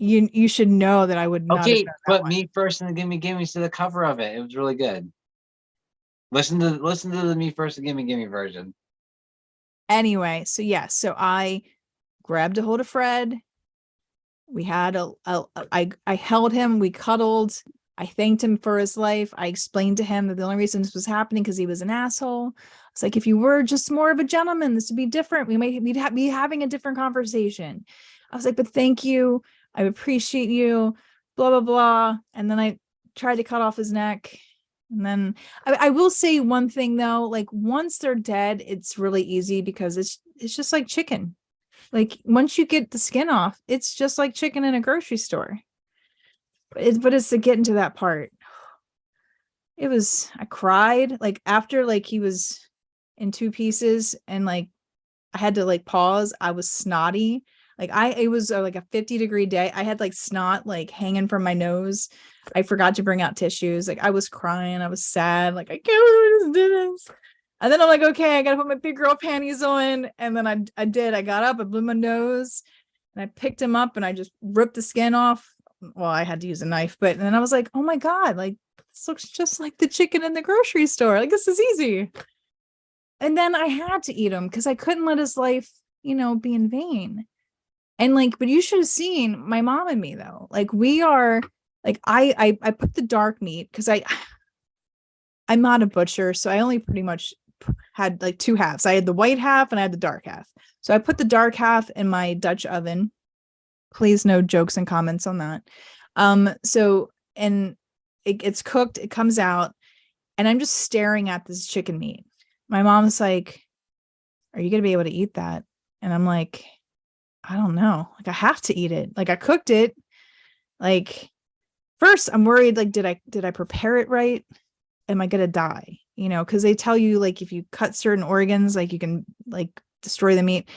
you should know that I would not. Okay, put Me First and Gimme Gimme's to the cover of it. It was really good. Listen to the Me First and Gimme Gimme version. Anyway, so I grabbed a hold of Fred. We had I held him, we cuddled. I thanked him for his life. I explained to him that the only reason this was happening because he was an asshole. It's like, if you were just more of a gentleman, this would be different. We'd be having a different conversation. I was like, but thank you. I appreciate you, blah, blah, blah. And then I tried to cut off his neck. And then I will say one thing though, once they're dead, it's really easy because it's just like chicken. Once you get the skin off, it's just like chicken in a grocery store. But it's to get into that part. I cried after he was in two pieces and I had to pause. I was snotty. It was a 50-degree day. I had snot hanging from my nose. I forgot to bring out tissues. I was crying. I was sad. I can't believe I just did this. And then I'm like, okay, I gotta put my big girl panties on. And then I did. I got up, I blew my nose, and I picked him up and I just ripped the skin off. Well, I had to use a knife, but then I was like, oh my God, this looks just like the chicken in the grocery store. This is easy. And then I had to eat him because I couldn't let his life, be in vain. And but you should have seen my mom and me though. We are I put the dark meat because I'm not a butcher. So I only pretty much had two halves. I had the white half and I had the dark half. So I put the dark half in my Dutch oven. Please no jokes and comments on that. And it's cooked, it comes out, and I'm just staring at this chicken meat. My mom's like, are you gonna be able to eat that? And I'm like, I don't know. I have to eat it. I cooked it. First I'm worried, did I prepare it right? Am I gonna die? Because they tell you if you cut certain organs, you can destroy the meat. I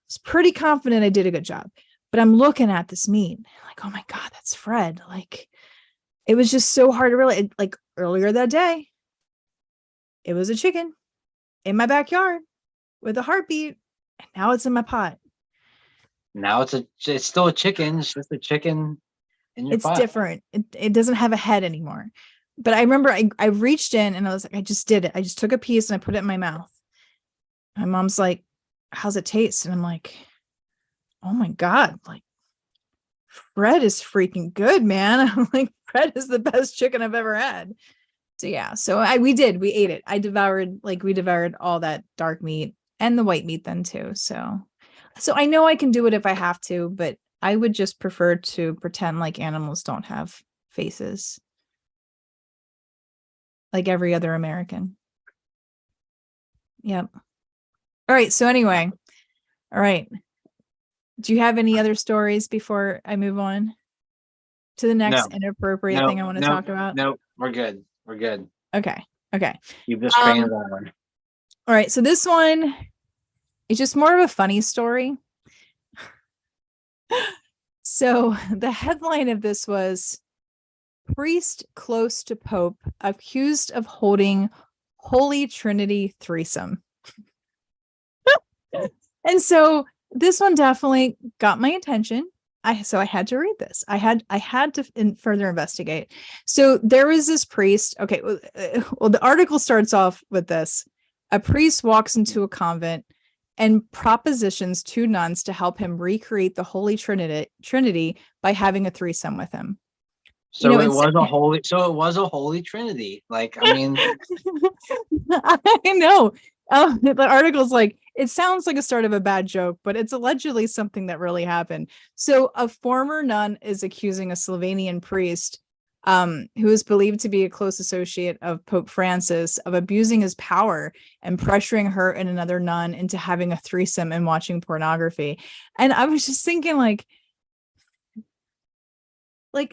was pretty confident I did a good job. But I'm looking at this meat, oh my God, that's Fred. It was just so hard to realize. Earlier that day, it was a chicken in my backyard with a heartbeat, and now it's in my pot. Now it's still a chicken. It's just a chicken in your pot. It's different. It doesn't have a head anymore. But I remember I reached in and I was like, I just did it. I just took a piece and I put it in my mouth. My mom's like, how's it taste? And I'm like, oh my God, Fred is freaking good, man. I'm like, Fred is the best chicken I've ever had. So yeah, we ate it. We devoured all that dark meat and the white meat then too. So I know I can do it if I have to, but I would just prefer to pretend animals don't have faces. Like every other American. Yep. All right. So anyway, all right. Do you have any other stories before I move on to the next inappropriate thing I want to talk about? No, we're good. We're good. Okay. Keep this train going. All right. So this one is just more of a funny story. So the headline of this was priest close to Pope accused of holding Holy Trinity threesome. And so this one definitely got my attention. I had to read this. I had to further investigate. So there was this priest. Okay. Well, the article starts off with this. A priest walks into a convent and propositions two nuns to help him recreate the Holy Trinity by having a threesome with him. So it was a holy Trinity. I mean, I know. The article's it sounds like a start of a bad joke, but it's allegedly something that really happened. So a former nun is accusing a Slovenian priest who is believed to be a close associate of Pope Francis, of abusing his power and pressuring her and another nun into having a threesome and watching pornography. And I was just thinking, like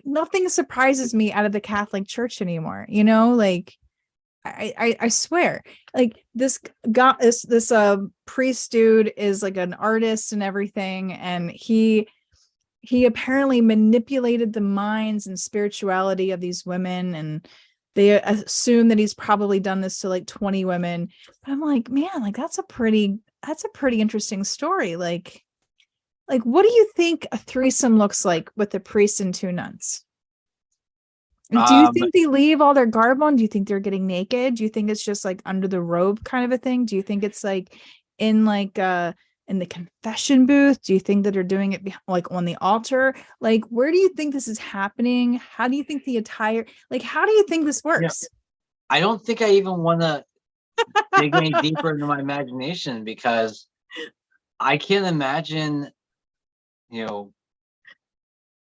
nothing surprises me out of the Catholic Church anymore, you know, like I swear, like this guy, this priest dude is like an artist and everything, and he apparently manipulated the minds and spirituality of these women, and they assume that he's probably done this to like 20 women. But I'm like, man, like that's a pretty interesting story. Like what do you think a threesome looks like with a priest and two nuns? Do you think they leave all their garb on? Do you think they're getting naked? Do you think it's just like under the robe kind of a thing? Do you think it's like in in the confession booth? Do you think that they're doing it like on the altar? Like, where do you think this is happening? How do you think the attire, like, how do you think this works? I don't think I even want to dig any deeper into my imagination, because I can't imagine, you know,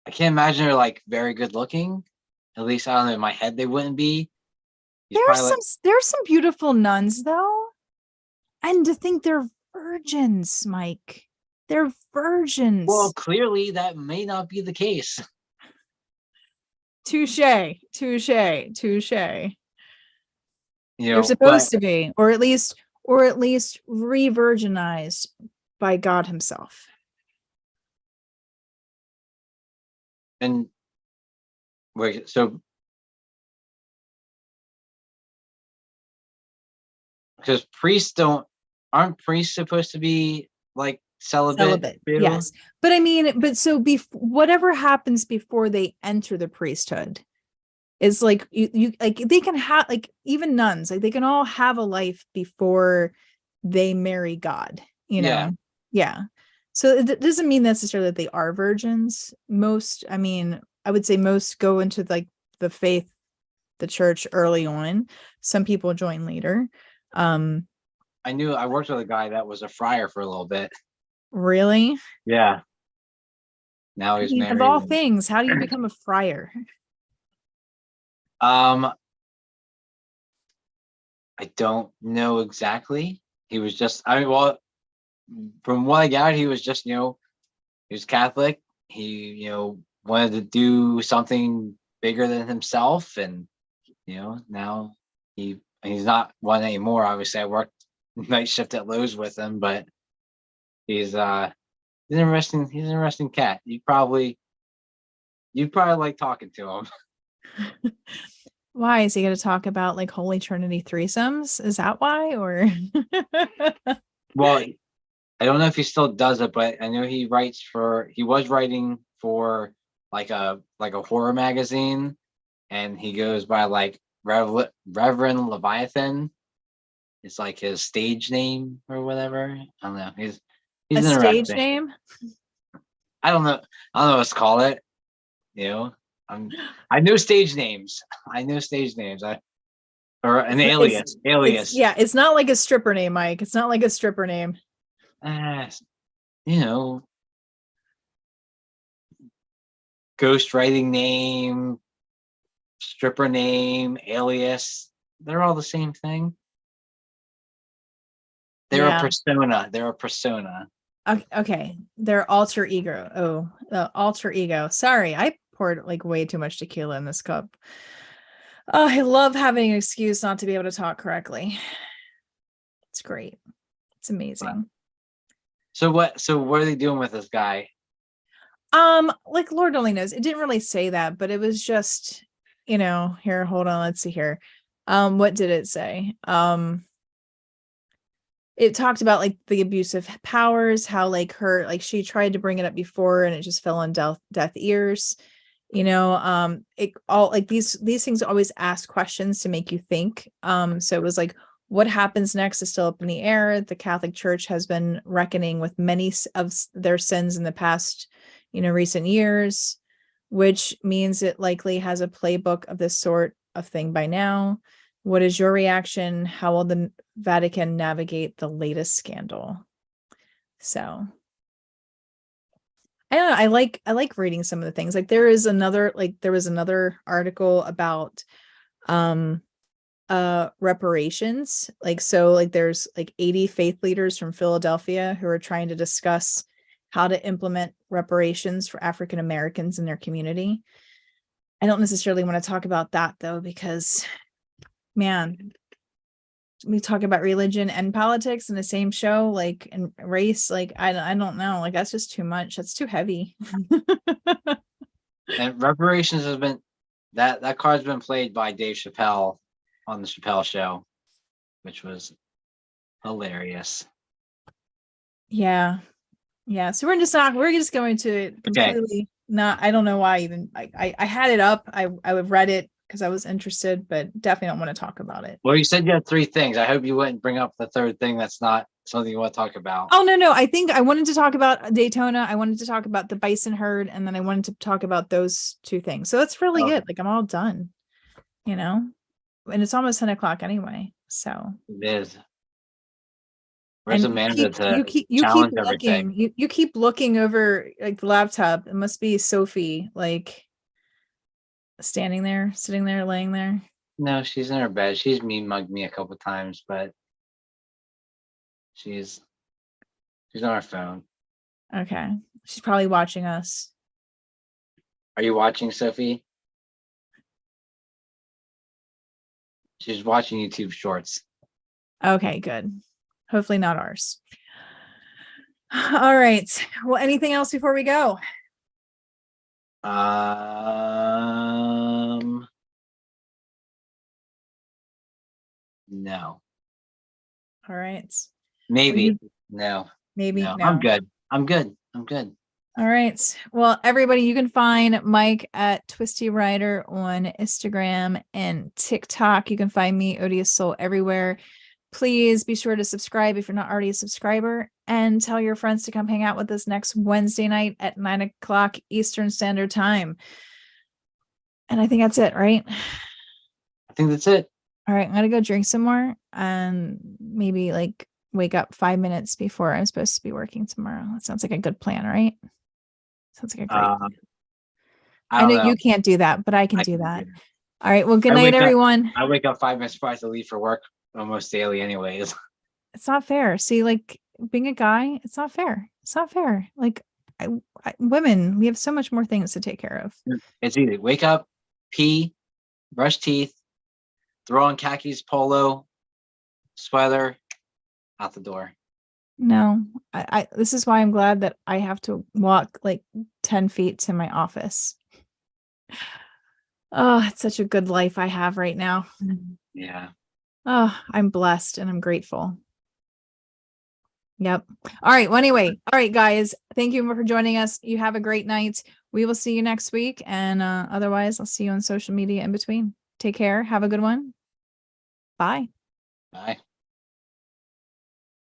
I can't imagine they're like very good looking. At least I don't know, in my head they wouldn't be. There's some beautiful nuns though. And to think they're virgins, Mike. They're virgins. Well, clearly that may not be the case. Touche. You know, they're supposed to be, or at least re-virginized by God himself. And wait, so because aren't priests supposed to be like celibate? Yes, but I mean, whatever happens before they enter the priesthood is like you like they can have, like, even nuns, like they can all have a life before they marry God, you know. Yeah. So it doesn't mean necessarily that they are virgins. Most, I mean, I would say most go into like the faith, the church early on. Some people join later. I worked with a guy that was a friar for a little bit. Really? Yeah. Now he's married. Of all things, how do you become a friar? I don't know exactly. He was just, from what I gathered, he was just, he was Catholic. He, wanted to do something bigger than himself. And, now he's not one anymore. Obviously, I worked night shift at Lowe's with him, but he's an interesting cat. You'd probably like talking to him. Why is he going to talk about like Holy Trinity threesomes? Is that why? Or well, I don't know if he still does it, but I know he was writing for like a horror magazine, and he goes by like Reverend Leviathan. It's like his stage name or whatever. I don't know. He's a stage name. I don't know what to call it. I know stage names. Or an alias. It's not like a stripper name, Mike. It's not like a stripper name. Ghostwriting name, stripper name, alias. They're all the same thing. They're a persona. Okay. Their alter ego. Oh, the alter ego. Sorry, I poured like way too much tequila in this cup. Oh, I love having an excuse not to be able to talk correctly. It's great. It's amazing. So what are they doing with this guy? Like Lord only knows. It didn't really say that, but it was just, here, hold on, let's see here. What did it say? It talked about like the abusive powers, how like she tried to bring it up before and it just fell on deaf ears. It all like these things always ask questions to make you think. So it was like, what happens next is still up in the air. The Catholic Church has been reckoning with many of their sins in the past, recent years, which means it likely has a playbook of this sort of thing by now. What is your reaction? How will the Vatican navigate the latest scandal? So I don't know. I like reading some of the things. Like there was another article about reparations. Like so like there's like 80 faith leaders from Philadelphia who are trying to discuss how to implement reparations for African Americans in their community. I don't necessarily want to talk about that though, because man, we talk about religion and politics in the same show, like, and race, like I don't know, like that's just too much. That's too heavy. And reparations has been that card's been played by Dave Chappelle on the Chappelle Show, which was hilarious. Yeah. Yeah. So we're just going to completely not, I don't know why even I had it up. I would read it because I was interested, but definitely don't want to talk about it. Well, you said you had 3 things. I hope you wouldn't bring up the third thing that's not something you want to talk about. Oh no, I think I wanted to talk about Daytona. I wanted to talk about the bison herd, and then I wanted to talk about those 2 things. So that's really Okay. it. Like I'm all done, and it's almost 10 o'clock anyway. So It is. Where's and Amanda to you keep challenge looking. everything? You keep looking over like the laptop. It must be Sophie, like standing there, sitting there, laying there. No, she's in her bed. She's mean mugged me a couple times, but she's on her phone. Okay, she's probably watching us. Are you watching, Sophie? She's watching YouTube shorts. Okay, good. Hopefully not ours. All right. Well, anything else before we go? No. All right. Maybe. No. Maybe No. no. I'm good. I'm good. All right. Well, everybody, you can find Mike at Twisty Rider on Instagram and TikTok. You can find me, Odious Soul, everywhere. Please be sure to subscribe if you're not already a subscriber, and tell your friends to come hang out with us next Wednesday night at 9 o'clock Eastern Standard Time. And I think that's it, right? I think that's it. All right. I'm going to go drink some more and maybe like wake up 5 minutes before I'm supposed to be working tomorrow. That sounds like a good plan, right? Sounds like a great plan. I know you can't do that, but I can do that. All right. Well, good night, everyone. I wake up 5 minutes before I have to leave for work almost daily anyways. It's not fair. See, like being a guy, it's not fair. It's not fair. Like women, we have so much more things to take care of. It's easy. Wake up, pee, brush teeth, throw on khakis, polo, sweater, out the door. No, this is why I'm glad that I have to walk like 10 feet to my office. Oh, it's such a good life I have right now. Yeah. Oh, I'm blessed and I'm grateful. Yep. All right. Well, anyway, all right, guys, thank you for joining us. You have a great night. We will see you next week. And otherwise, I'll see you on social media in between. Take care. Have a good one. Bye. Bye.